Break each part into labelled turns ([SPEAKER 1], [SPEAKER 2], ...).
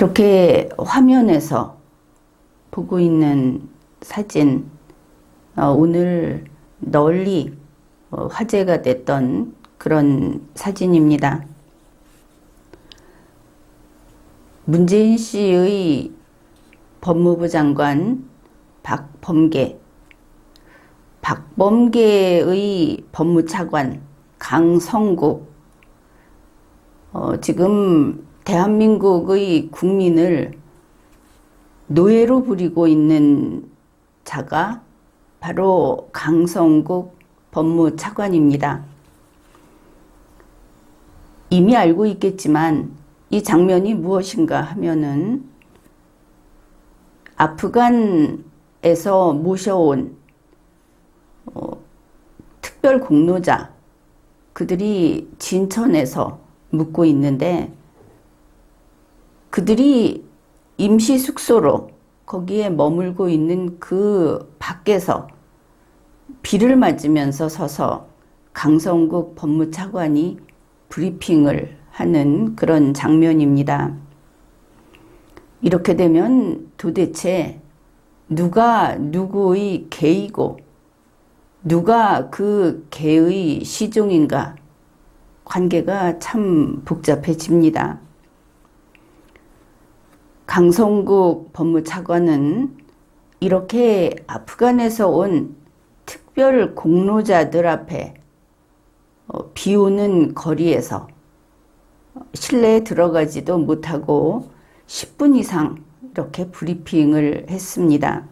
[SPEAKER 1] 이렇게 화면에서 보고 있는 사진, 오늘 널리 화제가 됐던 그런 사진입니다. 문재인 씨의 법무부 장관 박범계의 법무차관 강성국, 지금 대한민국의 국민을 노예로 부리고 있는 자가 바로 강성국 법무차관입니다. 이미 알고 있겠지만 이 장면이 무엇인가 하면은 아프간에서 모셔온 특별 공로자, 그들이 진천에서 묵고 있는데 그들이 임시 숙소로 거기에 머물고 있는 그 밖에서 비를 맞으면서 서서 강성국 법무차관이 브리핑을 하는 그런 장면입니다. 이렇게 되면 도대체 누가 누구의 개이고 누가 그 개의 시종인가, 관계가 참 복잡해집니다. 강성국 법무차관은 이렇게 아프간에서 온 특별 공로자들 앞에 비 오는 거리에서 실내에 들어가지도 못하고 10분 이상 이렇게 브리핑을 했습니다.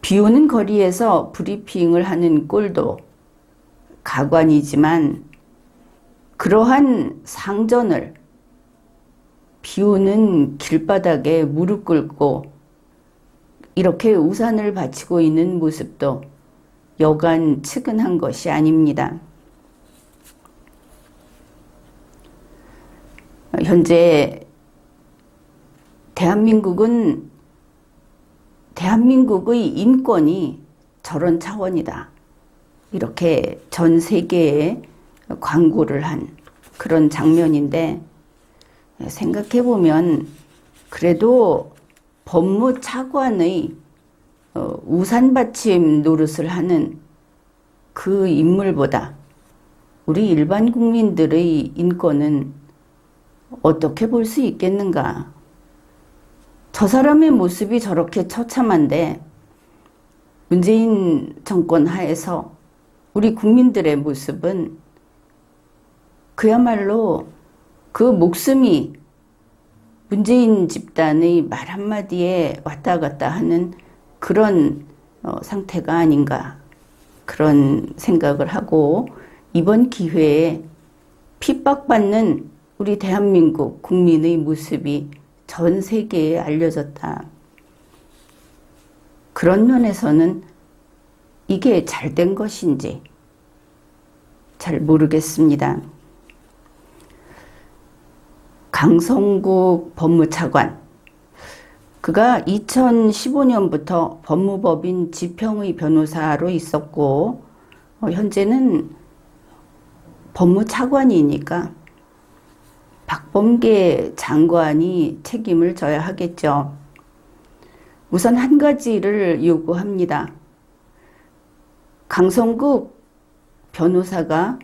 [SPEAKER 1] 비 오는 거리에서 브리핑을 하는 꼴도 가관이지만 그러한 상전을 비 오는 길바닥에 무릎 꿇고 이렇게 우산을 받치고 있는 모습도 여간 측은한 것이 아닙니다. 현재 대한민국의 인권이 저런 차원이다, 이렇게 전 세계에 광고를 한 그런 장면인데, 생각해보면 그래도 법무차관의 우산 받침 노릇을 하는 그 인물보다 우리 일반 국민들의 인권은 어떻게 볼 수 있겠는가. 저 사람의 모습이 저렇게 처참한데 문재인 정권 하에서 우리 국민들의 모습은 그야말로 그 목숨이 문재인 집단의 말 한마디에 왔다 갔다 하는 그런 상태가 아닌가, 그런 생각을 하고, 이번 기회에 핍박받는 우리 대한민국 국민의 모습이 전 세계에 알려졌다. 그런 면에서는 이게 잘된 것인지 잘 모르겠습니다. 강성국 법무차관, 그가 2015년부터 법무법인 지평의 변호사로 있었고 현재는 법무차관이니까 박범계 장관이 책임을 져야 하겠죠. 우선 한 가지를 요구합니다. 강성국 변호사가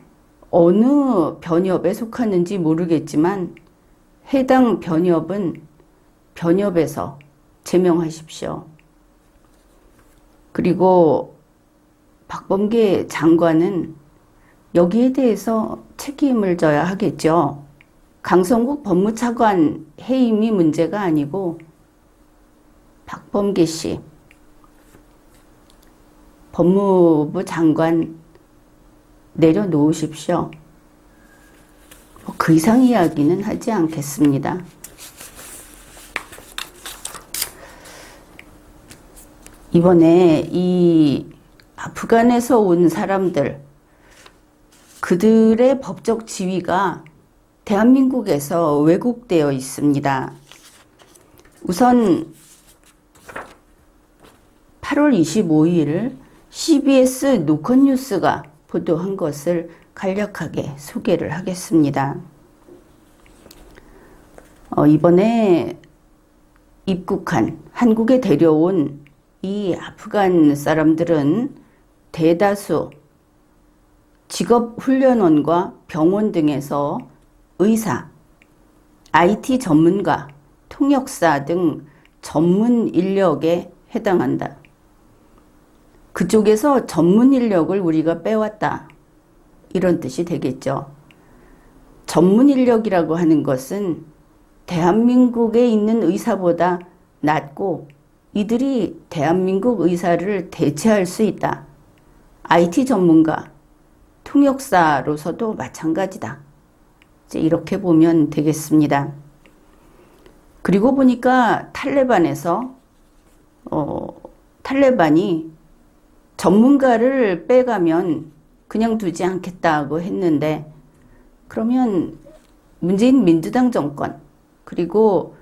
[SPEAKER 1] 어느 변협에 속하는지 모르겠지만 해당 변협은 변협에서 제명하십시오. 그리고 박범계 장관은 여기에 대해서 책임을 져야 하겠죠. 강성국 법무차관 해임이 문제가 아니고 박범계 씨 법무부 장관 내려놓으십시오. 그 이상 이야기는 하지 않겠습니다. 이번에 이 아프간에서 온 사람들, 그들의 법적 지위가 대한민국에서 왜곡되어 있습니다. 우선 8월 25일 CBS 노컷뉴스가 보도한 것을 간략하게 소개를 하겠습니다. 이번에 입국한, 한국에 데려온 이 아프간 사람들은 대다수 직업훈련원과 병원 등에서 의사, IT 전문가, 통역사 등 전문 인력에 해당한다. 그쪽에서 전문 인력을 우리가 빼왔다. 이런 뜻이 되겠죠. 전문 인력이라고 하는 것은 대한민국에 있는 의사보다 낫고 이들이 대한민국 의사를 대체할 수 있다. IT 전문가, 통역사로서도 마찬가지다. 이제 이렇게 보면 되겠습니다. 그리고 보니까 탈레반이 전문가를 빼가면 그냥 두지 않겠다고 했는데, 그러면 문재인 민주당 정권, 그리고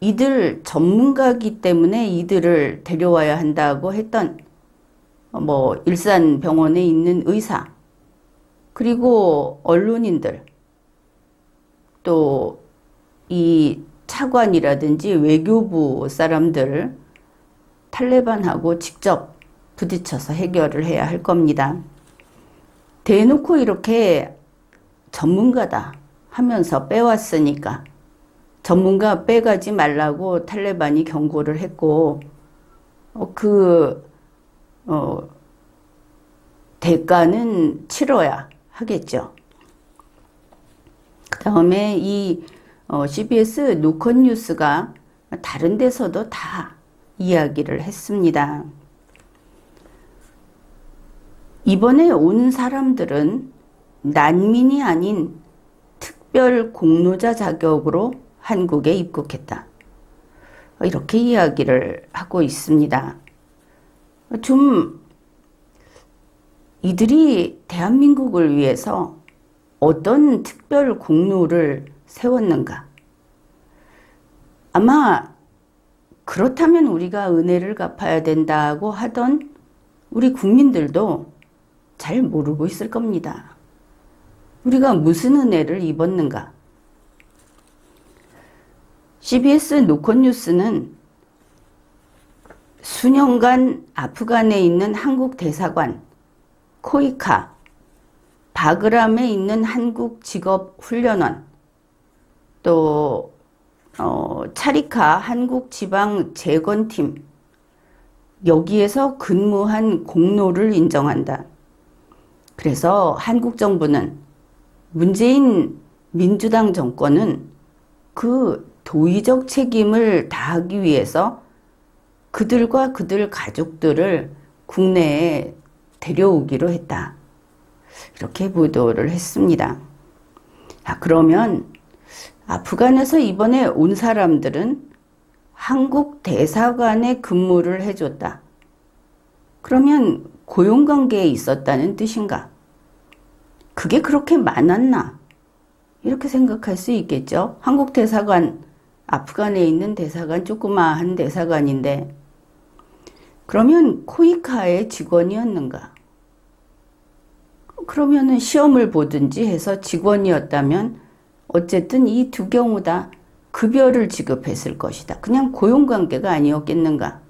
[SPEAKER 1] 이들 전문가이기 때문에 이들을 데려와야 한다고 했던 일산 병원에 있는 의사, 그리고 언론인들, 또 이 차관이라든지 외교부 사람들 탈레반하고 직접 부딪혀서 해결을 해야 할 겁니다. 대놓고 이렇게 전문가다 하면서 빼왔으니까 전문가 빼가지 말라고 탈레반이 경고를 했고, 대가는 치러야 하겠죠. 그 다음에 이 CBS 노컷 뉴스가 다른 데서도 다 이야기를 했습니다. 이번에 온 사람들은 난민이 아닌 특별 공로자 자격으로 한국에 입국했다. 이렇게 이야기를 하고 있습니다. 좀 이들이 대한민국을 위해서 어떤 특별 공로를 세웠는가? 아마 그렇다면 우리가 은혜를 갚아야 된다고 하던 우리 국민들도 잘 모르고 있을 겁니다. 우리가 무슨 은혜를 입었는가? CBS 노컷 뉴스는 수년간 아프간에 있는 한국 대사관, 코이카, 바그람에 있는 한국 직업훈련원, 또 차리카 한국 지방 재건팀, 여기에서 근무한 공로를 인정한다. 그래서 한국 정부는, 문재인 민주당 정권은 그 도의적 책임을 다하기 위해서 그들과 그들 가족들을 국내에 데려오기로 했다. 이렇게 보도를 했습니다. 그러면 아프간에서 이번에 온 사람들은 한국 대사관에 근무를 해줬다. 그러면 고용관계에 있었다는 뜻인가? 그게 그렇게 많았나? 이렇게 생각할 수 있겠죠. 한국 대사관, 아프간에 있는 대사관, 조그마한 대사관인데, 그러면 코이카의 직원이었는가? 그러면은 시험을 보든지 해서 직원이었다면 어쨌든 이 두 경우 다 급여를 지급했을 것이다. 그냥 고용관계가 아니었겠는가?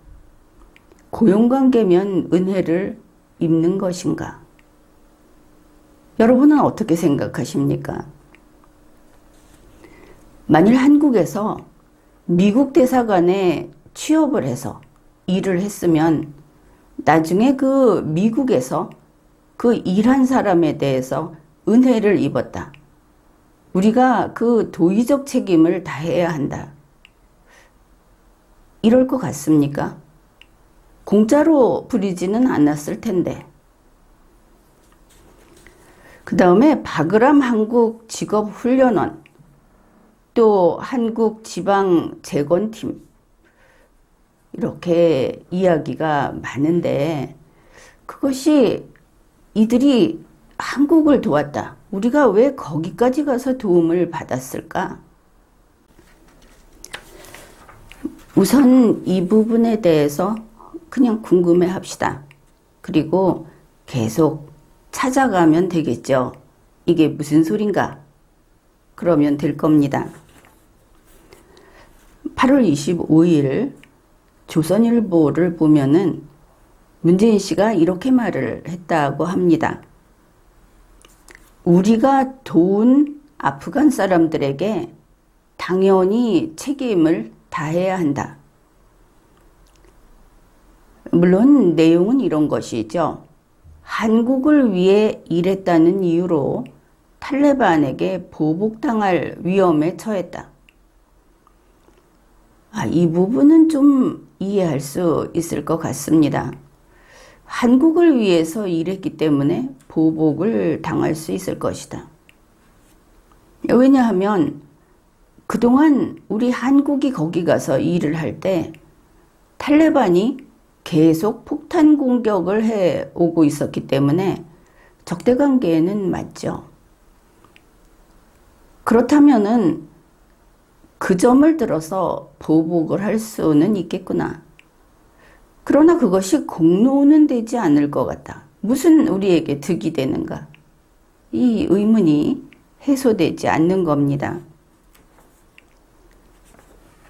[SPEAKER 1] 고용관계면 은혜를 입는 것인가? 여러분은 어떻게 생각하십니까? 만일 한국에서 미국 대사관에 취업을 해서 일을 했으면 나중에 그 미국에서 그 일한 사람에 대해서 은혜를 입었다. 우리가 그 도의적 책임을 다해야 한다. 이럴 것 같습니까? 공짜로 부리지는 않았을 텐데. 그 다음에 바그람 한국 직업훈련원, 또 한국 지방 재건팀, 이렇게 이야기가 많은데, 그것이 이들이 한국을 도왔다. 우리가 왜 거기까지 가서 도움을 받았을까? 우선 이 부분에 대해서 그냥 궁금해 합시다. 그리고 계속 찾아가면 되겠죠. 이게 무슨 소린가? 그러면 될 겁니다. 8월 25일 조선일보를 보면은 문재인 씨가 이렇게 말을 했다고 합니다. 우리가 도운 아프간 사람들에게 당연히 책임을 다해야 한다. 물론 내용은 이런 것이죠. 한국을 위해 일했다는 이유로 탈레반에게 보복당할 위험에 처했다. 이 부분은 좀 이해할 수 있을 것 같습니다. 한국을 위해서 일했기 때문에 보복을 당할 수 있을 것이다. 왜냐하면 그동안 우리 한국이 거기 가서 일을 할 때 탈레반이 계속 폭탄 공격을 해 오고 있었기 때문에 적대관계에는 맞죠. 그렇다면은 그 점을 들어서 보복을 할 수는 있겠구나. 그러나 그것이 공로는 되지 않을 것 같다. 무슨 우리에게 득이 되는가? 이 의문이 해소되지 않는 겁니다.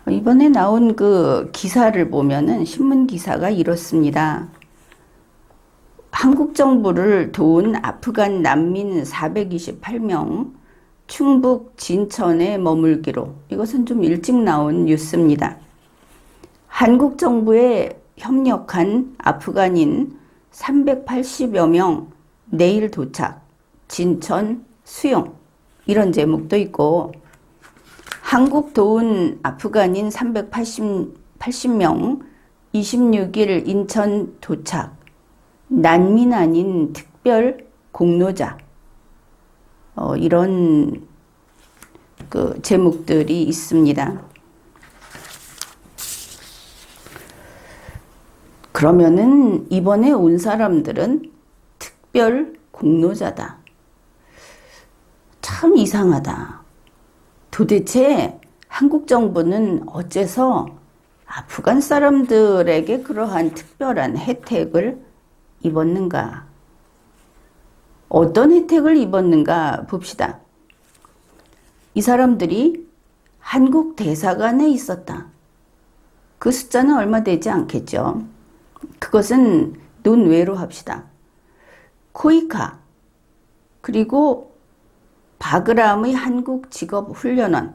[SPEAKER 1] 이번에 나온 그 기사를 보면은 신문 기사가 이렇습니다. 한국 정부를 도운 아프간 난민 428명 충북 진천에 머물기로. 이것은 좀 일찍 나온 뉴스입니다. 한국 정부에 협력한 아프간인 380여 명 내일 도착, 진천 수용. 이런 제목도 있고, 한국 도운 아프간인 380명 26일 인천 도착, 난민 아닌 특별 공로자. 이런 그 제목들이 있습니다. 그러면은 이번에 온 사람들은 특별 공로자다. 참 이상하다. 도대체 한국 정부는 어째서 아프간 사람들에게 그러한 특별한 혜택을 입었는가? 어떤 혜택을 입었는가 봅시다. 이 사람들이 한국 대사관에 있었다. 그 숫자는 얼마 되지 않겠죠. 그것은 논외로 합시다. 코이카, 그리고 바그람의 한국직업훈련원,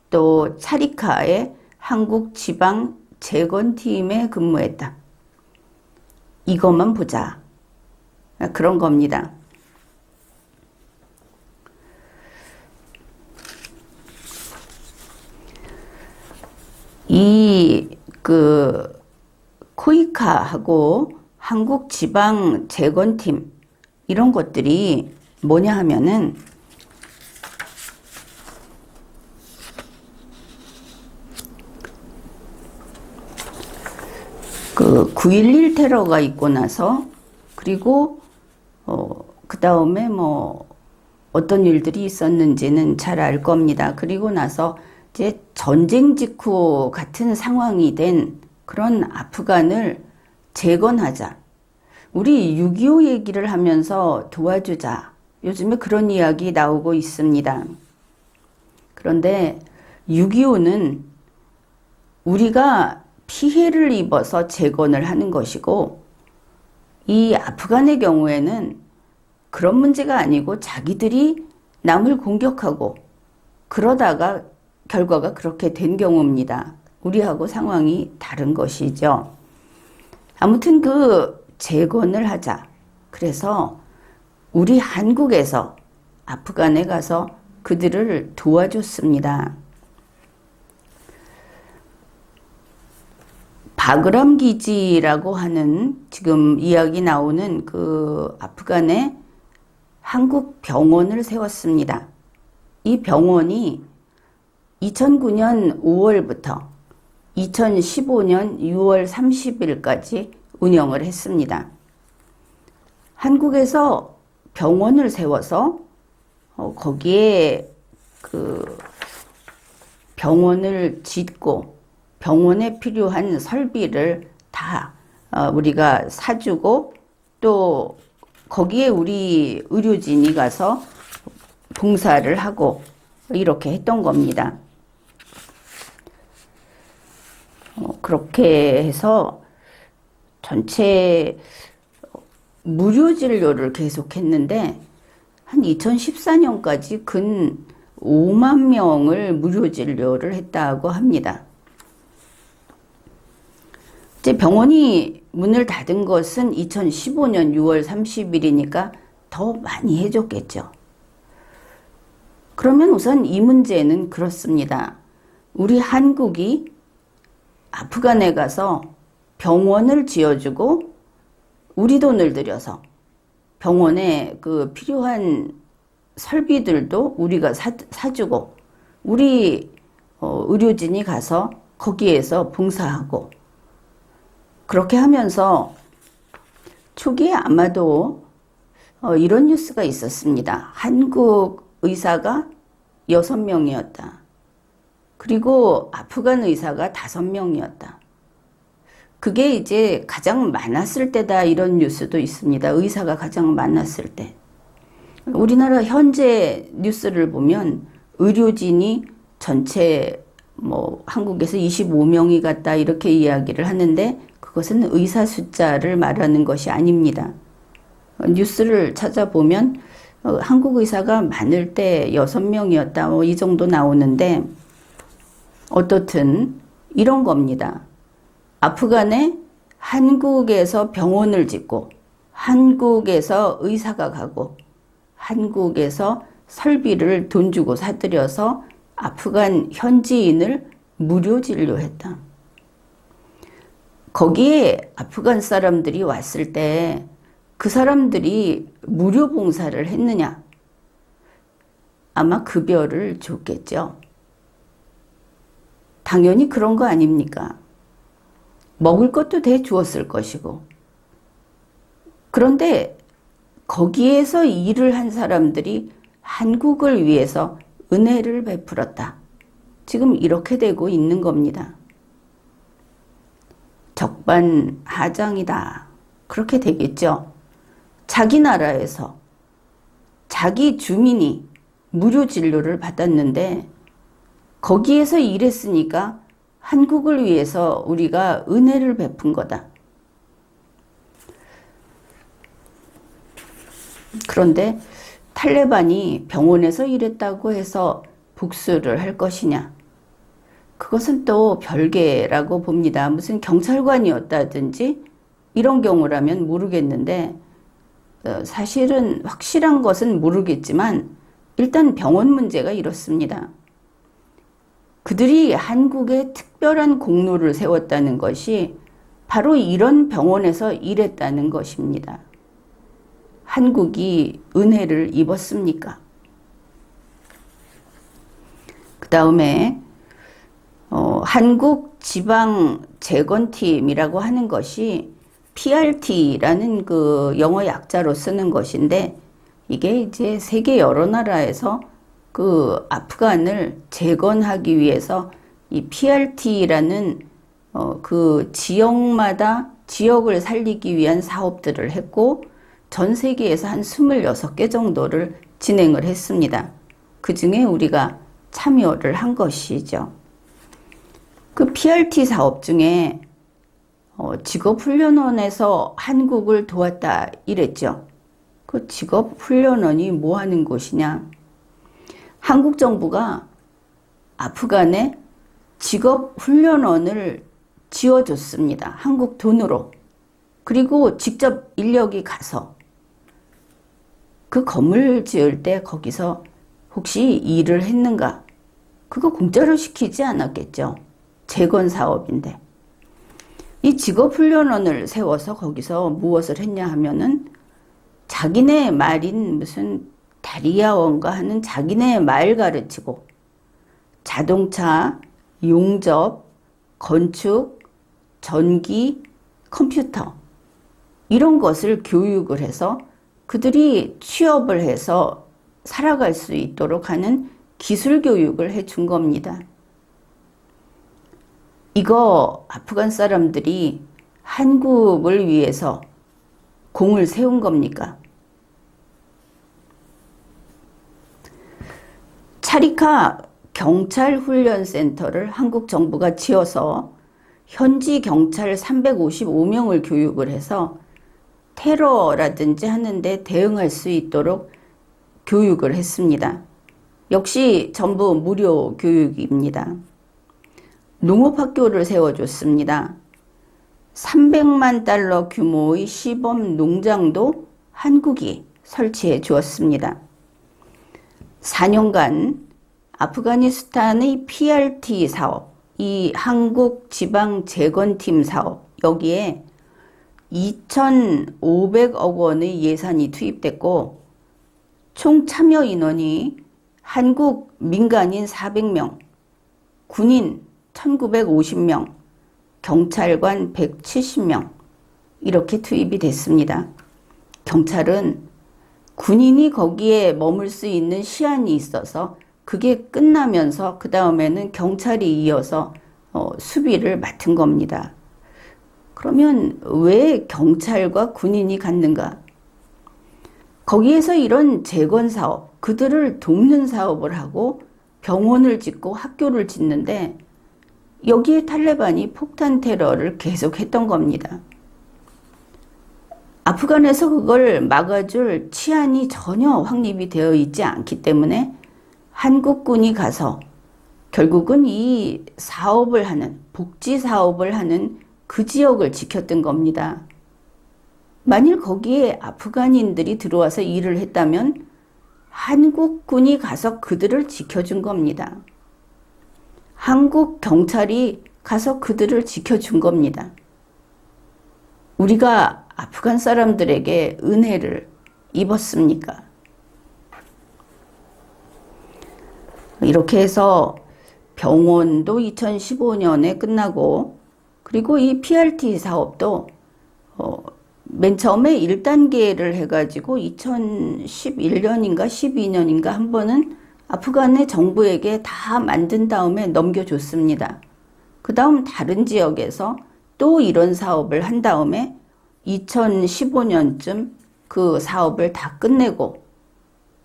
[SPEAKER 1] 또 차리카의 한국지방재건팀에 근무했다. 이것만 보자. 그런 겁니다. 코이카하고 한국지방재건팀 이런 것들이 뭐냐 하면은 그 9.11 테러가 있고 나서 그리고 그 다음에 뭐 어떤 일들이 있었는지는 잘 알 겁니다. 그리고 나서 이제 전쟁 직후 같은 상황이 된 그런 아프간을 재건하자. 우리 6.25 얘기를 하면서 도와주자. 요즘에 그런 이야기 나오고 있습니다. 그런데 6.25는 우리가 피해를 입어서 재건을 하는 것이고, 이 아프간의 경우에는 그런 문제가 아니고 자기들이 남을 공격하고 그러다가 결과가 그렇게 된 경우입니다. 우리하고 상황이 다른 것이죠. 아무튼 그 재건을 하자. 그래서 우리 한국에서 아프간에 가서 그들을 도와줬습니다. 바그람 기지라고 하는 지금 이야기 나오는 그 아프간에 한국 병원을 세웠습니다. 이 병원이 2009년 5월부터 2015년 6월 30일까지 운영을 했습니다. 한국에서 병원을 세워서 거기에 그 병원을 짓고 병원에 필요한 설비를 다 우리가 사주고 또 거기에 우리 의료진이 가서 봉사를 하고 이렇게 했던 겁니다. 그렇게 해서 전체 무료 진료를 계속했는데 한 2014년까지 근 5만 명을 무료 진료를 했다고 합니다. 이제 병원이 문을 닫은 것은 2015년 6월 30일이니까 더 많이 해줬겠죠. 그러면 우선 이 문제는 그렇습니다. 우리 한국이 아프간에 가서 병원을 지어주고 우리 돈을 들여서 병원에 그 필요한 설비들도 우리가 사주고 우리 의료진이 가서 거기에서 봉사하고 그렇게 하면서 초기에 아마도 이런 뉴스가 있었습니다. 한국 의사가 6명이었다. 그리고 아프간 의사가 5명이었다. 그게 이제 가장 많았을 때다 이런 뉴스도 있습니다. 의사가 가장 많았을 때. 우리나라 현재 뉴스를 보면 의료진이 전체 한국에서 25명이 갔다 이렇게 이야기를 하는데 그것은 의사 숫자를 말하는 것이 아닙니다. 뉴스를 찾아보면 한국 의사가 많을 때 6명이었다 이 정도 나오는데 어떻든 이런 겁니다. 아프간에 한국에서 병원을 짓고 한국에서 의사가 가고 한국에서 설비를 돈 주고 사들여서 아프간 현지인을 무료 진료했다. 거기에 아프간 사람들이 왔을 때 그 사람들이 무료 봉사를 했느냐? 아마 급여를 줬겠죠. 당연히 그런 거 아닙니까? 먹을 것도 대주었을 것이고. 그런데 거기에서 일을 한 사람들이 한국을 위해서 은혜를 베풀었다. 지금 이렇게 되고 있는 겁니다. 적반하장이다. 그렇게 되겠죠. 자기 나라에서 자기 주민이 무료 진료를 받았는데 거기에서 일했으니까 한국을 위해서 우리가 은혜를 베푼 거다. 그런데 탈레반이 병원에서 일했다고 해서 복수를 할 것이냐? 그것은 또 별개라고 봅니다. 무슨 경찰관이었다든지 이런 경우라면 모르겠는데 사실은 확실한 것은 모르겠지만 일단 병원 문제가 이렇습니다. 그들이 한국에 특별한 공로를 세웠다는 것이 바로 이런 병원에서 일했다는 것입니다. 한국이 은혜를 입었습니까? 그 다음에 한국 지방재건팀이라고 하는 것이 PRT라는 그 영어 약자로 쓰는 것인데 이게 이제 세계 여러 나라에서 그 아프간을 재건하기 위해서 이 PRT라는 그 지역마다 지역을 살리기 위한 사업들을 했고 전 세계에서 한 26개 정도를 진행을 했습니다. 그 중에 우리가 참여를 한 것이죠. 그 PRT 사업 중에 직업훈련원에서 한국을 도왔다 이랬죠. 그 직업훈련원이 뭐 하는 곳이냐? 한국 정부가 아프간에 직업훈련원을 지어줬습니다. 한국 돈으로. 그리고 직접 인력이 가서 그 건물 지을 때 거기서 혹시 일을 했는가? 그거 공짜로 시키지 않았겠죠. 재건 사업인데. 이 직업훈련원을 세워서 거기서 무엇을 했냐 하면은 자기네 말인 무슨 다리아원가 하는 자기네 말 가르치고 자동차, 용접, 건축, 전기, 컴퓨터 이런 것을 교육을 해서 그들이 취업을 해서 살아갈 수 있도록 하는 기술 교육을 해준 겁니다. 이거 아프간 사람들이 한국을 위해서 공을 세운 겁니까? 차리카 경찰훈련센터를 한국 정부가 지어서 현지 경찰 355명을 교육을 해서 테러라든지 하는데 대응할 수 있도록 교육을 했습니다. 역시 전부 무료 교육입니다. 농업학교를 세워줬습니다. 300만 달러 규모의 시범 농장도 한국이 설치해 주었습니다. 4년간 아프가니스탄의 PRT 사업, 이 한국지방재건팀 사업, 여기에 2,500억 원의 예산이 투입됐고 총 참여 인원이 한국 민간인 400명, 군인 1950명, 경찰관 170명 이렇게 투입이 됐습니다. 경찰은 군인이 거기에 머물 수 있는 시한이 있어서 그게 끝나면서 그 다음에는 경찰이 이어서 수비를 맡은 겁니다. 그러면 왜 경찰과 군인이 갔는가? 거기에서 이런 재건 사업, 그들을 돕는 사업을 하고 병원을 짓고 학교를 짓는데 여기에 탈레반이 폭탄 테러를 계속했던 겁니다. 아프간에서 그걸 막아줄 치안이 전혀 확립이 되어 있지 않기 때문에 한국군이 가서 결국은 이 사업을 하는, 복지 사업을 하는 그 지역을 지켰던 겁니다. 만일 거기에 아프간인들이 들어와서 일을 했다면 한국군이 가서 그들을 지켜준 겁니다. 한국 경찰이 가서 그들을 지켜준 겁니다. 우리가 아프간 사람들에게 은혜를 입었습니까? 이렇게 해서 병원도 2015년에 끝나고 그리고 이 PRT 사업도 맨 처음에 1단계를 해가지고 2011년인가 12년인가 한 번은 아프간의 정부에게 다 만든 다음에 넘겨줬습니다. 그 다음 다른 지역에서 또 이런 사업을 한 다음에 2015년쯤 그 사업을 다 끝내고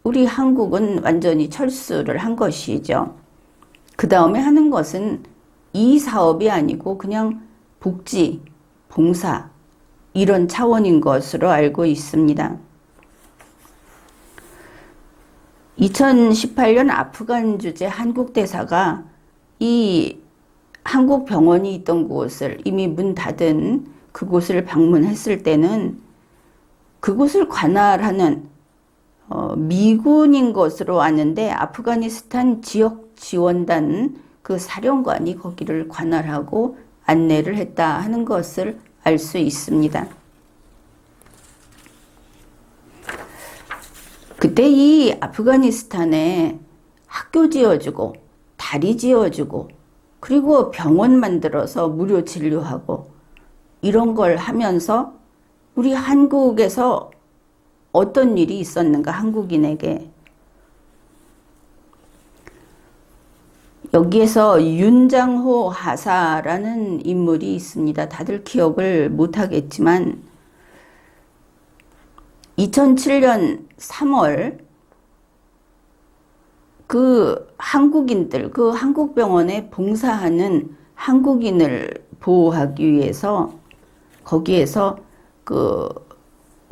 [SPEAKER 1] 우리 한국은 완전히 철수를 한 것이죠. 그 다음에 하는 것은 이 사업이 아니고 그냥 복지, 봉사 이런 차원인 것으로 알고 있습니다. 2018년 아프간 주재 한국 대사가 이 한국 병원이 있던 곳을 이미 문 닫은 그곳을 방문했을 때는 그곳을 관할하는 미군인 것으로 아는데 아프가니스탄 지역 지원단 그 사령관이 거기를 관할하고 안내를 했다 하는 것을 알 수 있습니다. 그때 이 아프가니스탄에 학교 지어주고 다리 지어주고 그리고 병원 만들어서 무료 진료하고 이런 걸 하면서 우리 한국에서 어떤 일이 있었는가 한국인에게. 여기에서 윤장호 하사라는 인물이 있습니다. 다들 기억을 못하겠지만 2007년 3월 그 한국인들, 그 한국병원에 봉사하는 한국인을 보호하기 위해서 거기에서 그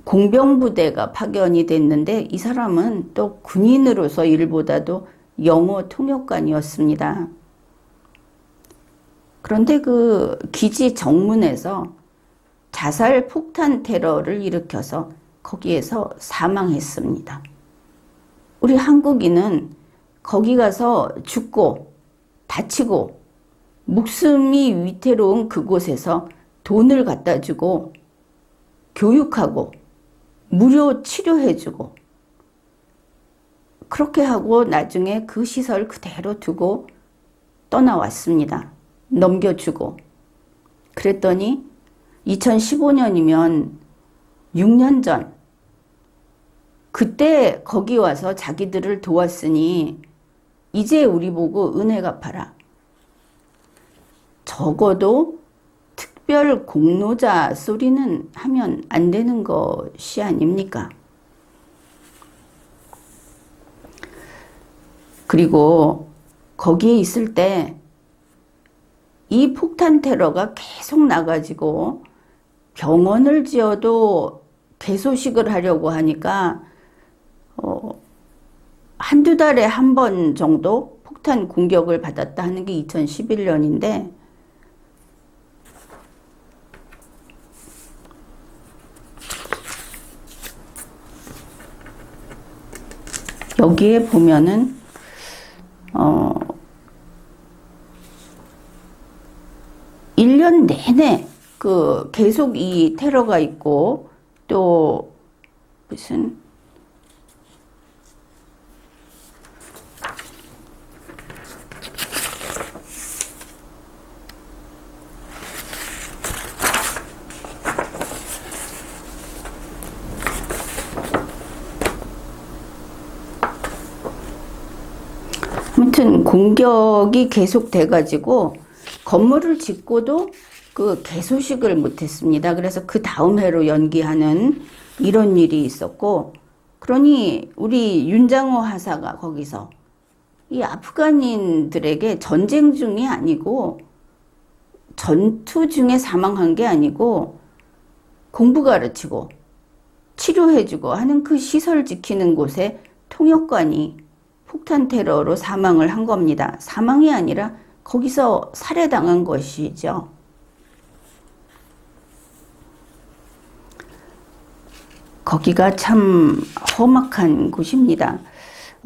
[SPEAKER 1] 공병부대가 파견이 됐는데 이 사람은 또 군인으로서 일보다도 영어 통역관이었습니다. 그런데 그 기지 정문에서 자살 폭탄 테러를 일으켜서 거기에서 사망했습니다. 우리 한국인은 거기 가서 죽고 다치고 목숨이 위태로운 그곳에서 돈을 갖다 주고 교육하고 무료 치료해주고 그렇게 하고 나중에 그 시설 그대로 두고 떠나왔습니다. 넘겨주고. 그랬더니 2015년이면 6년 전 그때 거기 와서 자기들을 도왔으니 이제 우리 보고 은혜 갚아라. 적어도 특별 공로자 소리는 하면 안 되는 것이 아닙니까? 그리고 거기에 있을 때 이 폭탄 테러가 계속 나가지고 병원을 지어도 개소식을 하려고 하니까 한두 달에 한 번 정도 폭탄 공격을 받았다 하는 게 2011년인데 여기에 보면은 1년 내내 그 계속 이 테러가 있고 또 무슨 아무튼 공격이 계속돼 가지고 건물을 짓고도 그 개소식을 못했습니다. 그래서 그 다음 해로 연기하는 이런 일이 있었고, 그러니 우리 윤장호 하사가 거기서 이 아프간인들에게 전쟁 중이 아니고 전투 중에 사망한 게 아니고 공부 가르치고 치료해주고 하는 그 시설 지키는 곳에 통역관이 폭탄 테러로 사망을 한 겁니다. 사망이 아니라 거기서 살해당한 것이죠. 거기가 참 험악한 곳입니다.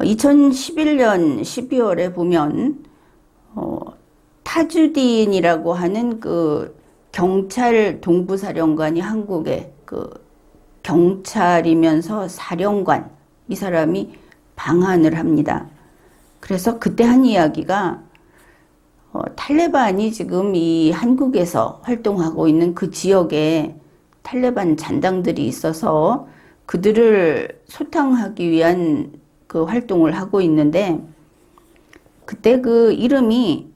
[SPEAKER 1] 2011년 12월에 보면 타주딘이라고 하는 그 경찰 동부사령관이 한국의 그 경찰이면서 사령관, 이 사람이 방한을 합니다. 그래서 그때 한 이야기가 탈레반이 지금 이 한국에서 활동하고 있는 그 지역에 탈레반 잔당들이 있어서 그들을 소탕하기 위한 그 활동을 하고 있는데, 그때 그 이름이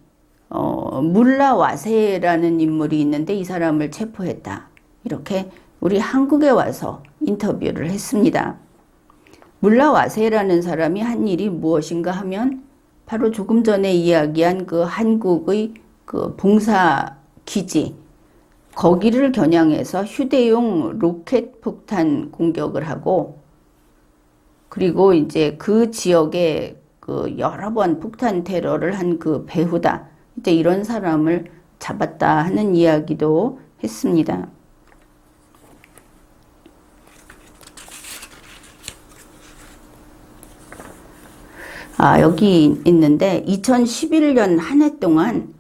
[SPEAKER 1] 물라 와세라는 인물이 있는데 이 사람을 체포했다. 이렇게 우리 한국에 와서 인터뷰를 했습니다. 물라 와세라는 사람이 한 일이 무엇인가 하면 바로 조금 전에 이야기한 그 한국의 그 봉사 기지, 거기를 겨냥해서 휴대용 로켓 폭탄 공격을 하고, 그리고 이제 그 지역에 그 여러 번 폭탄 테러를 한 그 배후다. 이제 이런 사람을 잡았다 하는 이야기도 했습니다. 여기 있는데 2011년 한 해 동안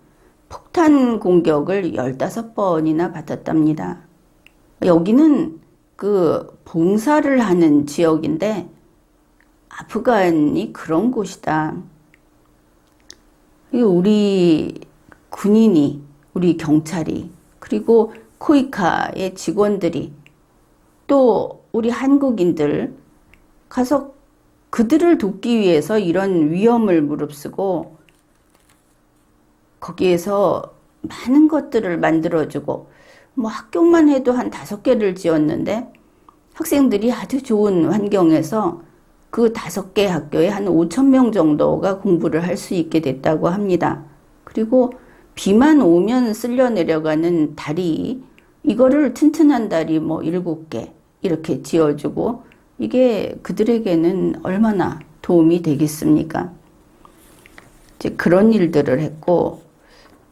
[SPEAKER 1] 폭탄 공격을 15번이나 받았답니다. 여기는 그 봉사를 하는 지역인데 아프간이 그런 곳이다. 우리 군인이, 우리 경찰이, 그리고 코이카의 직원들이, 또 우리 한국인들 가서 그들을 돕기 위해서 이런 위험을 무릅쓰고 거기에서 많은 것들을 만들어주고, 뭐 학교만 해도 한 5개를 지었는데 학생들이 아주 좋은 환경에서 그 5개 학교에 한 5,000명 정도가 공부를 할 수 있게 됐다고 합니다. 그리고 비만 오면 쓸려 내려가는 다리, 이거를 튼튼한 다리 뭐 7개 이렇게 지어주고, 이게 그들에게는 얼마나 도움이 되겠습니까? 이제 그런 일들을 했고,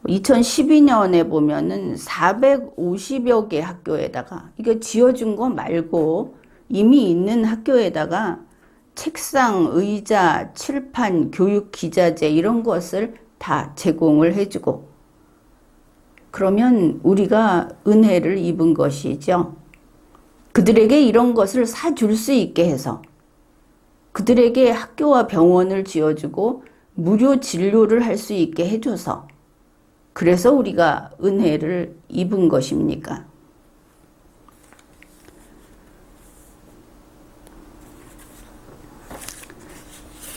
[SPEAKER 1] 2012년에 보면은 450여 개 학교에다가, 이거 지어준 거 말고 이미 있는 학교에다가 책상, 의자, 칠판, 교육 기자재 이런 것을 다 제공을 해주고, 그러면 우리가 은혜를 입은 것이죠. 그들에게 이런 것을 사줄 수 있게 해서 그들에게 학교와 병원을 지어주고 무료 진료를 할 수 있게 해줘서, 그래서 우리가 은혜를 입은 것입니까?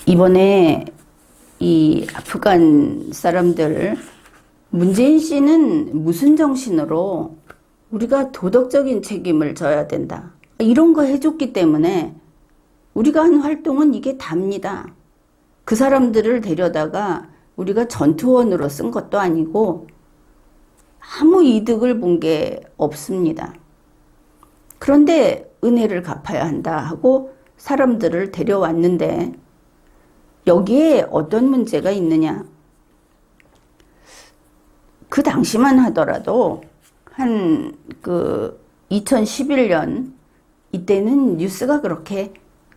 [SPEAKER 1] 이번에 이 아프간 사람들, 문재인 씨는 무슨 정신으로 우리가 도덕적인 책임을 져야 된다, 이런 거 해줬기 때문에 우리가 한 활동은 이게 답니다. 그 사람들을 데려다가 우리가 전투원으로 쓴 것도 아니고 아무 이득을 본 게 없습니다. 그런데 은혜를 갚아야 한다 하고 사람들을 데려왔는데 여기에 어떤 문제가 있느냐? 그 당시만 하더라도 한 2011년 이때는 뉴스가 그렇게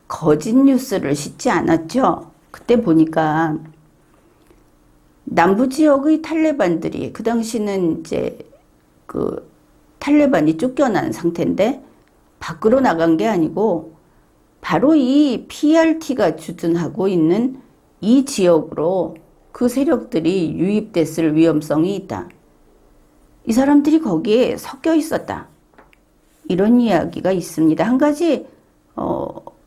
[SPEAKER 1] 거짓 뉴스를 싣지 않았죠. 그때 보니까 남부 지역의 탈레반들이 그 당시는 이제 탈레반이 쫓겨난 상태인데 밖으로 나간 게 아니고 바로 이 PRT가 주둔하고 있는 이 지역으로 그 세력들이 유입됐을 위험성이 있다. 이 사람들이 거기에 섞여 있었다. 이런 이야기가 있습니다. 한 가지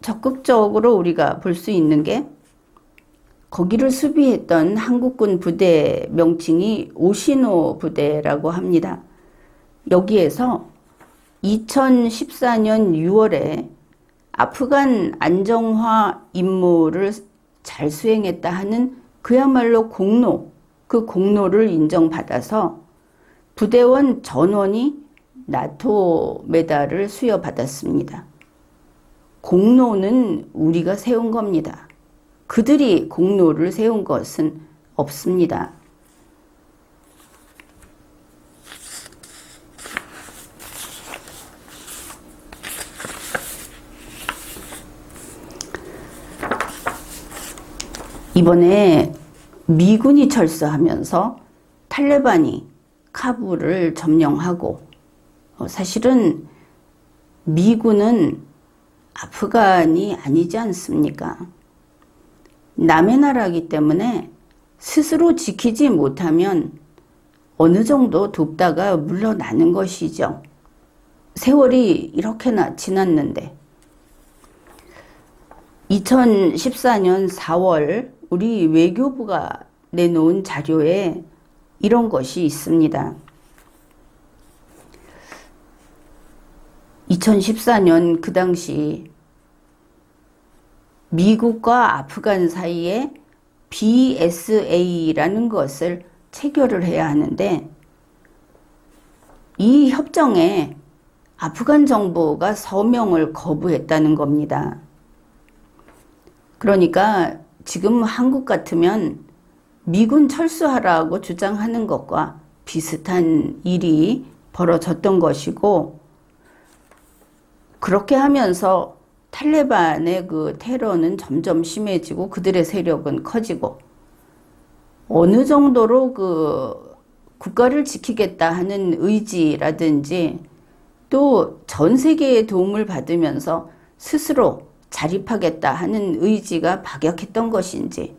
[SPEAKER 1] 적극적으로 우리가 볼 수 있는 게 거기를 수비했던 한국군 부대 명칭이 오시노 부대라고 합니다. 여기에서 2014년 6월에 아프간 안정화 임무를 잘 수행했다 하는 그야말로 공로, 그 공로를 인정받아서 부대원 전원이 나토 메달을 수여받았습니다. 공로는 우리가 세운 겁니다. 그들이 공로를 세운 것은 없습니다. 이번에 미군이 철수하면서 탈레반이 카불을 점령하고 사실은 미군은 아프간이 아니지 않습니까? 남의 나라이기 때문에 스스로 지키지 못하면 어느 정도 돕다가 물러나는 것이죠. 세월이 이렇게나 지났는데 2014년 4월 우리 외교부가 내놓은 자료에 이런 것이 있습니다. 2014년 그 당시 미국과 아프간 사이에 BSA라는 것을 체결을 해야 하는데 이 협정에 아프간 정부가 서명을 거부했다는 겁니다. 그러니까 지금 한국 같으면 미군 철수하라고 주장하는 것과 비슷한 일이 벌어졌던 것이고 그렇게 하면서 탈레반의 그 테러는 점점 심해지고 그들의 세력은 커지고 어느 정도로 그 국가를 지키겠다 하는 의지라든지 또 전 세계의 도움을 받으면서 스스로 자립하겠다 하는 의지가 박약했던 것인지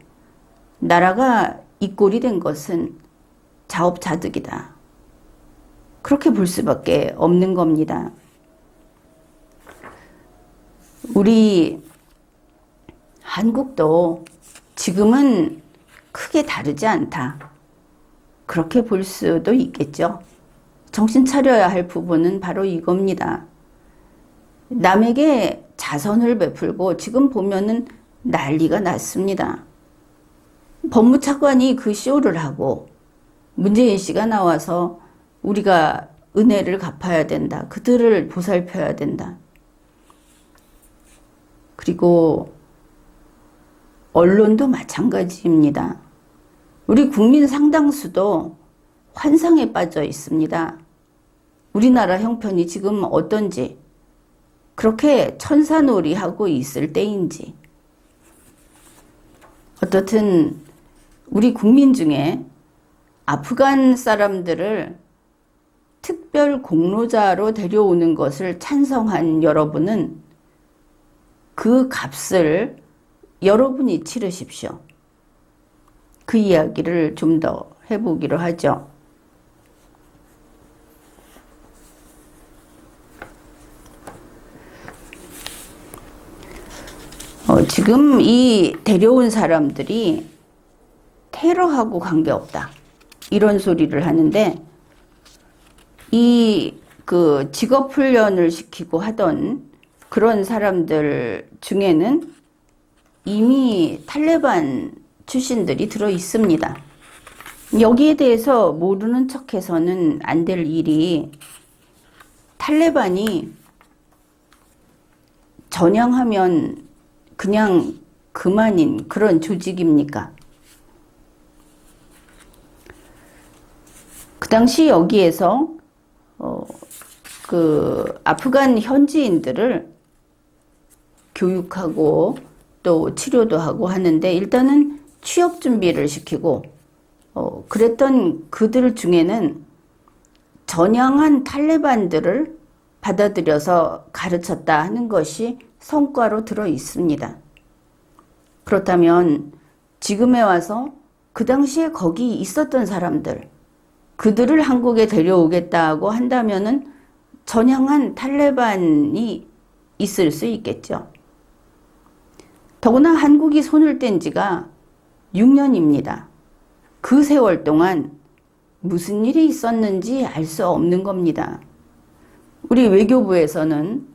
[SPEAKER 1] 나라가 이 꼴이 된 것은 자업자득이다. 그렇게 볼 수밖에 없는 겁니다. 우리 한국도 지금은 크게 다르지 않다. 그렇게 볼 수도 있겠죠. 정신 차려야 할 부분은 바로 이겁니다. 남에게 자선을 베풀고 지금 보면은 난리가 났습니다. 법무차관이 그 쇼를 하고 문재인 씨가 나와서 우리가 은혜를 갚아야 된다. 그들을 보살펴야 된다. 그리고 언론도 마찬가지입니다. 우리 국민 상당수도 환상에 빠져 있습니다. 우리나라 형편이 지금 어떤지, 그렇게 천사놀이하고 있을 때인지. 어떻든 우리 국민 중에 아프간 사람들을 특별 공로자로 데려오는 것을 찬성한 여러분은 그 값을 여러분이 치르십시오. 그 이야기를 좀 더 해보기로 하죠. 지금 이 데려온 사람들이 테러하고 관계없다. 이런 소리를 하는데 이 직업 훈련을 시키고 하던 그런 사람들 중에는 이미 탈레반 출신들이 들어 있습니다. 여기에 대해서 모르는 척해서는 안 될 일이 탈레반이 전향하면 그냥 그만인 그런 조직입니까? 그 당시 여기에서 아프간 현지인들을 교육하고 또 치료도 하고 하는데 일단은 취업 준비를 시키고 그랬던 그들 중에는 전향한 탈레반들을 받아들여서 가르쳤다 하는 것이 성과로 들어 있습니다. 그렇다면 지금에 와서 그 당시에 거기 있었던 사람들, 그들을 한국에 데려오겠다고 한다면은 전향한 탈레반이 있을 수 있겠죠. 더구나 한국이 손을 뗀 지가 6년입니다. 그 세월 동안 무슨 일이 있었는지 알 수 없는 겁니다. 우리 외교부에서는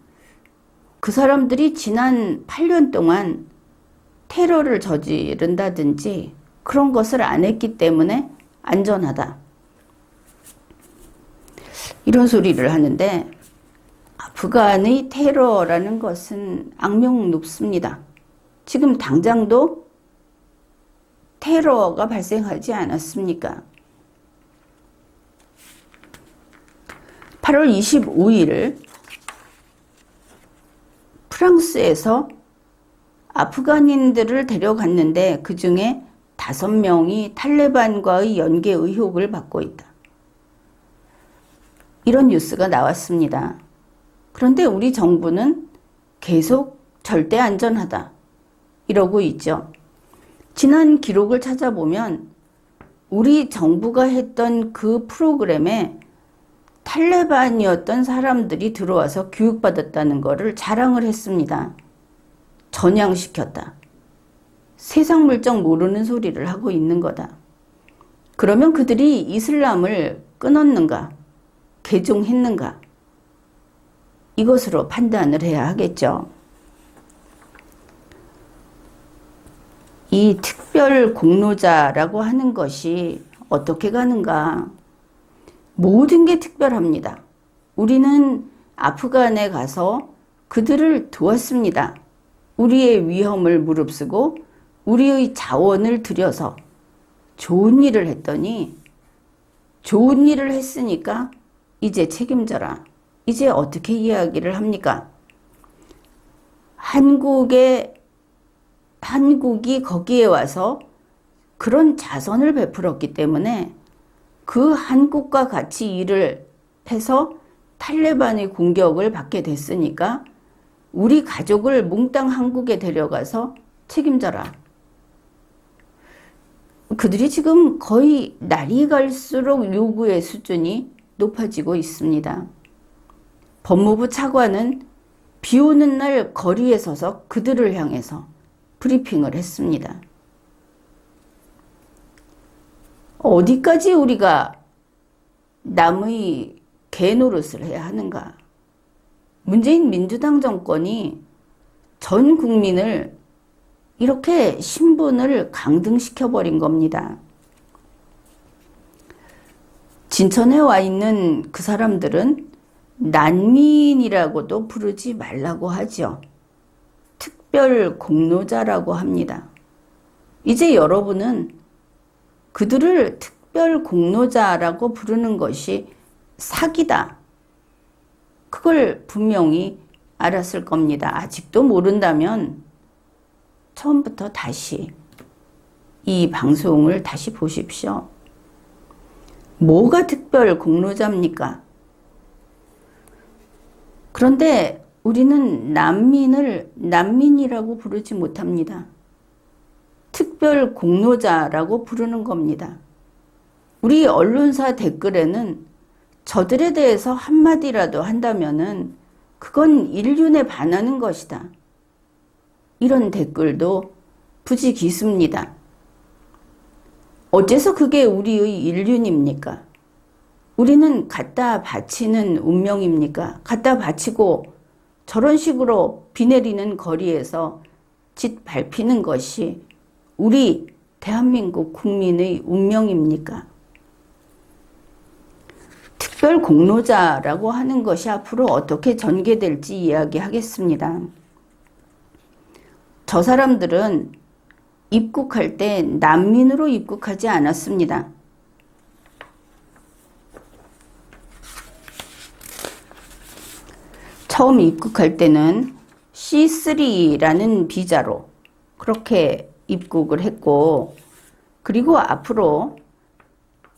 [SPEAKER 1] 그 사람들이 지난 8년 동안 테러를 저지른다든지 그런 것을 안 했기 때문에 안전하다. 이런 소리를 하는데 아프간의 테러라는 것은 악명 높습니다. 지금 당장도 테러가 발생하지 않았습니까? 8월 25일 프랑스에서 아프간인들을 데려갔는데 그 중에 5명이 탈레반과의 연계 의혹을 받고 있다. 이런 뉴스가 나왔습니다. 그런데 우리 정부는 계속 절대 안전하다 이러고 있죠. 지난 기록을 찾아보면 우리 정부가 했던 그 프로그램에 탈레반이었던 사람들이 들어와서 교육받았다는 것을 자랑을 했습니다. 전향시켰다. 세상 물정 모르는 소리를 하고 있는 거다. 그러면 그들이 이슬람을 끊었는가? 개종했는가? 이것으로 판단을 해야 하겠죠. 이 특별 공로자라고 하는 것이 어떻게 가는가? 모든 게 특별합니다. 우리는 아프간에 가서 그들을 도왔습니다. 우리의 위험을 무릅쓰고 우리의 자원을 들여서 좋은 일을 했더니 좋은 일을 했으니까 이제 책임져라. 이제 어떻게 이야기를 합니까? 한국이 거기에 와서 그런 자선을 베풀었기 때문에 그 한국과 같이 일을 해서 탈레반의 공격을 받게 됐으니까 우리 가족을 몽땅 한국에 데려가서 책임져라. 그들이 지금 거의 날이 갈수록 요구의 수준이 높아지고 있습니다. 법무부 차관은 비 오는 날 거리에 서서 그들을 향해서 브리핑을 했습니다. 어디까지 우리가 남의 개노릇을 해야 하는가? 문재인 민주당 정권이 전 국민을 이렇게 신분을 강등시켜버린 겁니다. 진천에 와 있는 그 사람들은 난민이라고도 부르지 말라고 하죠. 특별 공로자라고 합니다. 이제 여러분은 그들을 특별 공로자라고 부르는 것이 사기다. 그걸 분명히 알았을 겁니다. 아직도 모른다면 처음부터 다시 이 방송을 다시 보십시오. 뭐가 특별 공로자입니까? 그런데 우리는 난민을 난민이라고 부르지 못합니다. 특별 공로자라고 부르는 겁니다. 우리 언론사 댓글에는 저들에 대해서 한마디라도 한다면은 그건 인륜에 반하는 것이다. 이런 댓글도 부지기수입니다. 어째서 그게 우리의 인륜입니까? 우리는 갖다 바치는 운명입니까? 갖다 바치고 저런 식으로 비 내리는 거리에서 짓 밟히는 것이 우리 대한민국 국민의 운명입니까? 특별 공로자라고 하는 것이 앞으로 어떻게 전개될지 이야기하겠습니다. 저 사람들은 입국할 때 난민으로 입국하지 않았습니다. 처음 입국할 때는 C3라는 비자로 그렇게 입국을 했고, 그리고 앞으로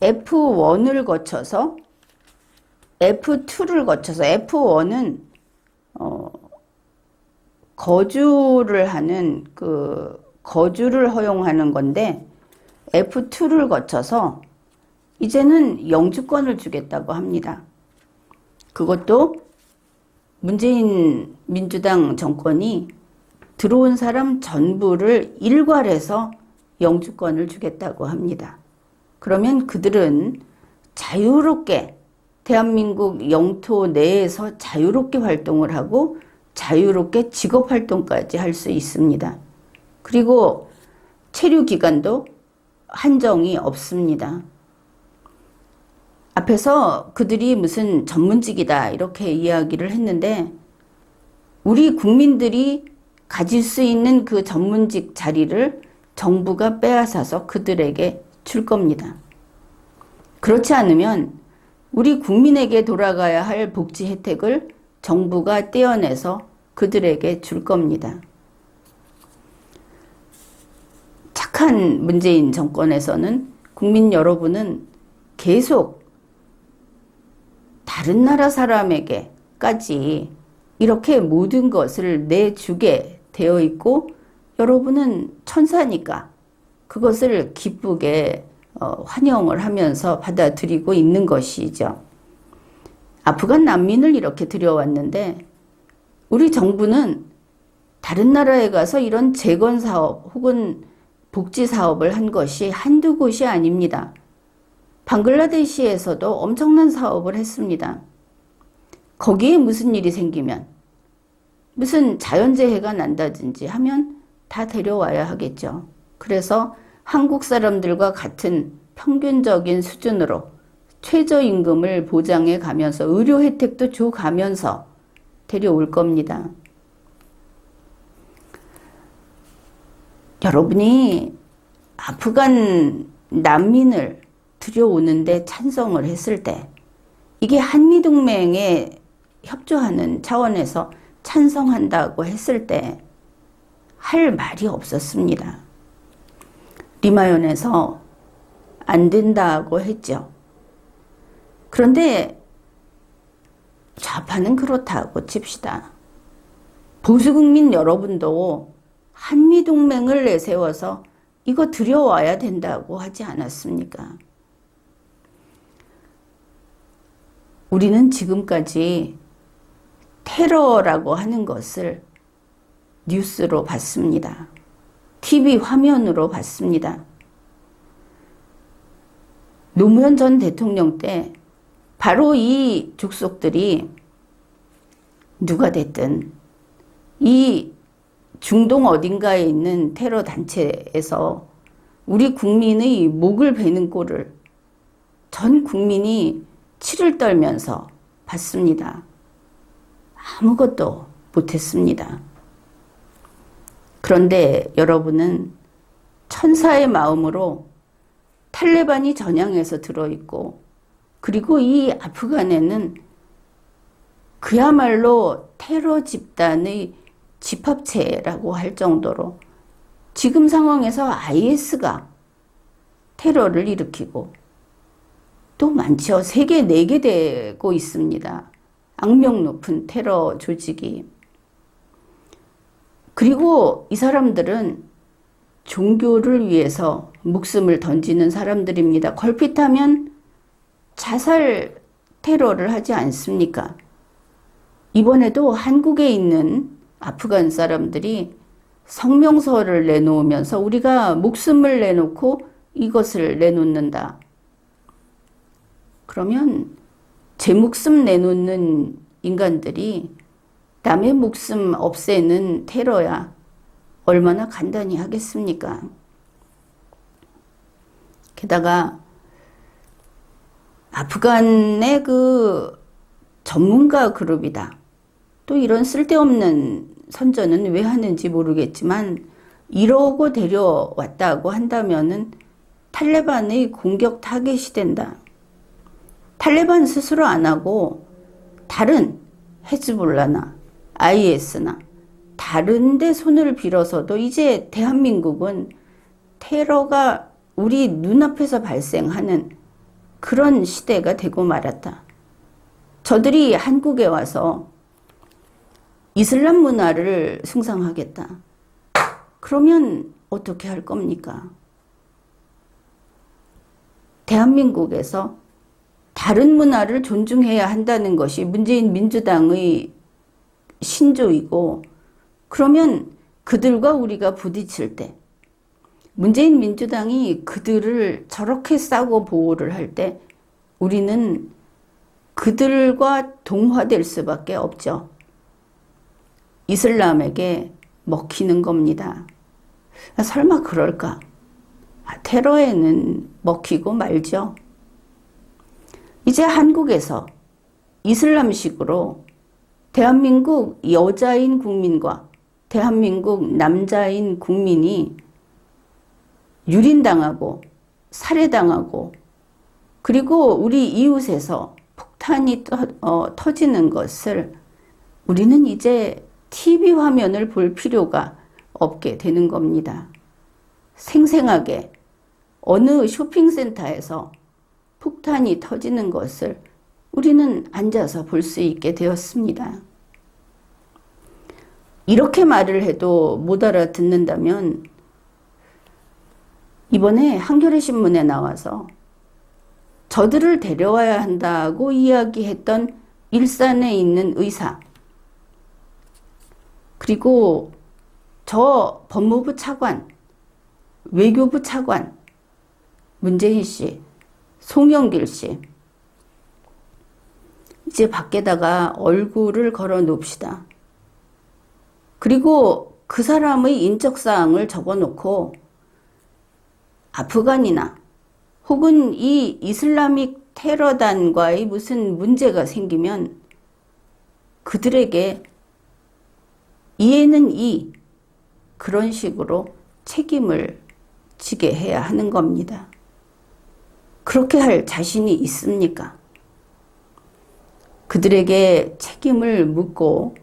[SPEAKER 1] F1을 거쳐서 F2를 거쳐서, F1은 거주를 허용하는 건데, F2를 거쳐서 이제는 영주권을 주겠다고 합니다. 그것도 문재인 민주당 정권이 들어온 사람 전부를 일괄해서 영주권을 주겠다고 합니다. 그러면 그들은 자유롭게 대한민국 영토 내에서 자유롭게 활동을 하고 자유롭게 직업 활동까지 할 수 있습니다. 그리고 체류 기간도 한정이 없습니다. 앞에서 그들이 무슨 전문직이다 이렇게 이야기를 했는데, 우리 국민들이 가질 수 있는 그 전문직 자리를 정부가 빼앗아서 그들에게 줄 겁니다. 그렇지 않으면 우리 국민에게 돌아가야 할 복지 혜택을 정부가 떼어내서 그들에게 줄 겁니다. 착한 문재인 정권에서는 국민 여러분은 계속 다른 나라 사람에게까지 이렇게 모든 것을 내주게 되어 있고, 여러분은 천사니까 그것을 기쁘게 환영을 하면서 받아들이고 있는 것이죠. 아프간 난민을 이렇게 들여왔는데, 우리 정부는 다른 나라에 가서 이런 재건 사업 혹은 복지 사업을 한 것이 한두 곳이 아닙니다. 방글라데시에서도 엄청난 사업을 했습니다. 거기에 무슨 일이 생기면, 무슨 자연재해가 난다든지 하면 다 데려와야 하겠죠. 그래서 한국 사람들과 같은 평균적인 수준으로 최저임금을 보장해 가면서 의료 혜택도 줘 가면서 데려올 겁니다. 여러분이 아프간 난민을 들여오는데 찬성을 했을 때, 이게 한미동맹에 협조하는 차원에서 찬성한다고 했을 때 할 말이 없었습니다. 리마연에서 안 된다고 했죠. 그런데 좌파는 그렇다고 칩시다. 보수국민 여러분도 한미동맹을 내세워서 이거 들여와야 된다고 하지 않았습니까? 우리는 지금까지 테러라고 하는 것을 뉴스로 봤습니다. TV 화면으로 봤습니다. 노무현 전 대통령 때 바로 이 족속들이 누가 됐든 이 중동 어딘가에 있는 테러 단체에서 우리 국민의 목을 베는 꼴을 전 국민이 치를 떨면서 봤습니다. 아무것도 못했습니다. 그런데 여러분은 천사의 마음으로 탈레반이 전향해서 들어있고, 그리고 이 아프간에는 그야말로 테러 집단의 집합체라고 할 정도로 지금 상황에서 IS가 테러를 일으키고 또 많죠. 세계 4개 되고 있습니다. 악명 높은 테러 조직이. 그리고 이 사람들은 종교를 위해서 목숨을 던지는 사람들입니다. 걸핏하면 자살 테러를 하지 않습니까? 이번에도 한국에 있는 아프간 사람들이 성명서를 내놓으면서 우리가 목숨을 내놓고 이것을 내놓는다. 그러면 제 목숨 내놓는 인간들이 남의 목숨 없애는 테러야 얼마나 간단히 하겠습니까? 게다가 아프간의 그 전문가 그룹이다. 또 이런 쓸데없는 선전은 왜 하는지 모르겠지만 이러고 데려왔다고 한다면은 탈레반의 공격 타겟이 된다. 탈레반 스스로 안 하고 다른 헤즈볼라나 IS나 다른 데 손을 빌어서도 이제 대한민국은 테러가 우리 눈앞에서 발생하는 그런 시대가 되고 말았다. 저들이 한국에 와서 이슬람 문화를 숭상하겠다. 그러면 어떻게 할 겁니까? 대한민국에서 다른 문화를 존중해야 한다는 것이 문재인 민주당의 신조이고, 그러면 그들과 우리가 부딪힐 때 문재인 민주당이 그들을 저렇게 싸고 보호를 할 때 우리는 그들과 동화될 수밖에 없죠. 이슬람에게 먹히는 겁니다. 설마 그럴까? 테러에는 먹히고 말죠. 이제 한국에서 이슬람식으로 대한민국 여자인 국민과 대한민국 남자인 국민이 유린당하고 살해당하고 그리고 우리 이웃에서 폭탄이 터지는 것을 우리는 이제 TV 화면을 볼 필요가 없게 되는 겁니다. 생생하게 어느 쇼핑센터에서 폭탄이 터지는 것을 우리는 앉아서 볼 수 있게 되었습니다. 이렇게 말을 해도 못 알아듣는다면 이번에 한겨레 신문에 나와서 저들을 데려와야 한다고 이야기했던 일산에 있는 의사, 그리고 저 법무부 차관, 외교부 차관, 문재인 씨, 송영길 씨, 이제 밖에다가 얼굴을 걸어 놓읍시다. 그리고 그 사람의 인적사항을 적어 놓고 아프간이나 혹은 이 이슬라믹 테러단과의 무슨 문제가 생기면 그들에게 이에는 이 그런 식으로 책임을 지게 해야 하는 겁니다. 그렇게 할 자신이 있습니까? 그들에게 책임을 묻고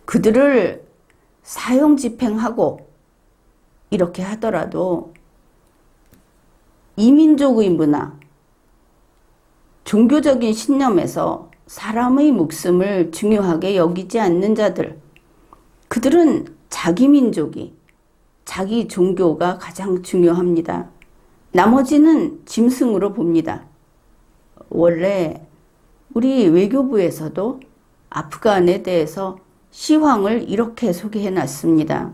[SPEAKER 1] 그들을 사형 집행하고 이렇게 하더라도 이민족의 문화, 종교적인 신념에서 사람의 목숨을 중요하게 여기지 않는 자들, 그들은 자기 민족이, 자기 종교가 가장 중요합니다. 나머지는 짐승으로 봅니다. 원래 우리 외교부에서도 아프간에 대해서 시황을 이렇게 소개해 놨습니다.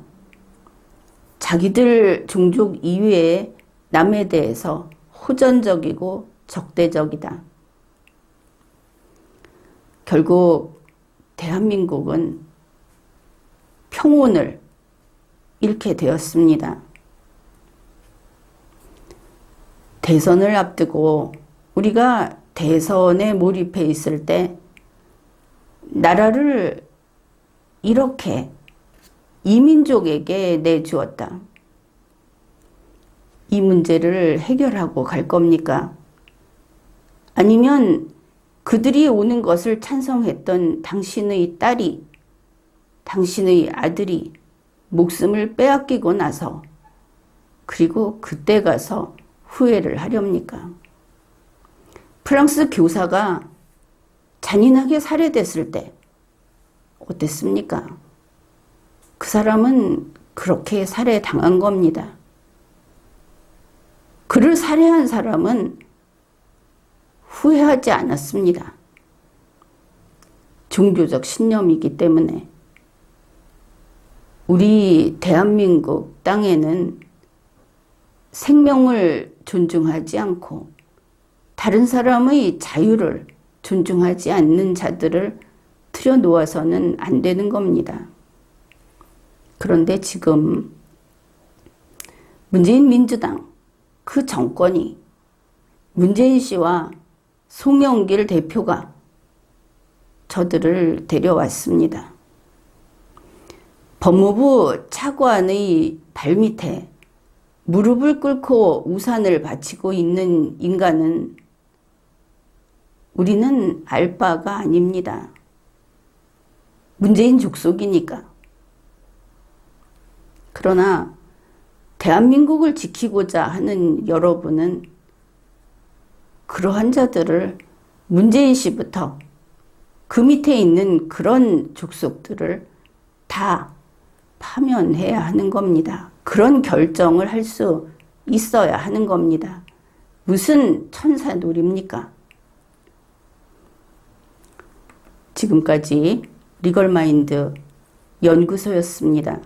[SPEAKER 1] 자기들 종족 이외에 남에 대해서 호전적이고 적대적이다. 결국 대한민국은 평온을 잃게 되었습니다. 대선을 앞두고 우리가 대선에 몰입해 있을 때 나라를 이렇게 이민족에게 내주었다. 이 문제를 해결하고 갈 겁니까? 아니면 그들이 오는 것을 찬성했던 당신의 딸이, 당신의 아들이 목숨을 빼앗기고 나서 그리고 그때 가서 후회를 하렵니까? 프랑스 교사가 잔인하게 살해됐을 때 어땠습니까? 그 사람은 그렇게 살해당한 겁니다. 그를 살해한 사람은 후회하지 않았습니다. 종교적 신념이기 때문에. 우리 대한민국 땅에는 생명을 존중하지 않고 다른 사람의 자유를 존중하지 않는 자들을 들여놓아서는 안 되는 겁니다. 그런데 지금 문재인 민주당 그 정권이 문재인 씨와 송영길 대표가 저들을 데려왔습니다. 법무부 차관의 발밑에 무릎을 꿇고 우산을 바치고 있는 인간은 우리는 알 바가 아닙니다. 문재인 족속이니까. 그러나 대한민국을 지키고자 하는 여러분은 그러한 자들을 문재인 씨부터 그 밑에 있는 그런 족속들을 다 파면해야 하는 겁니다. 그런 결정을 할 수 있어야 하는 겁니다. 무슨 천사놀이입니까? 지금까지 리걸마인드 연구소였습니다.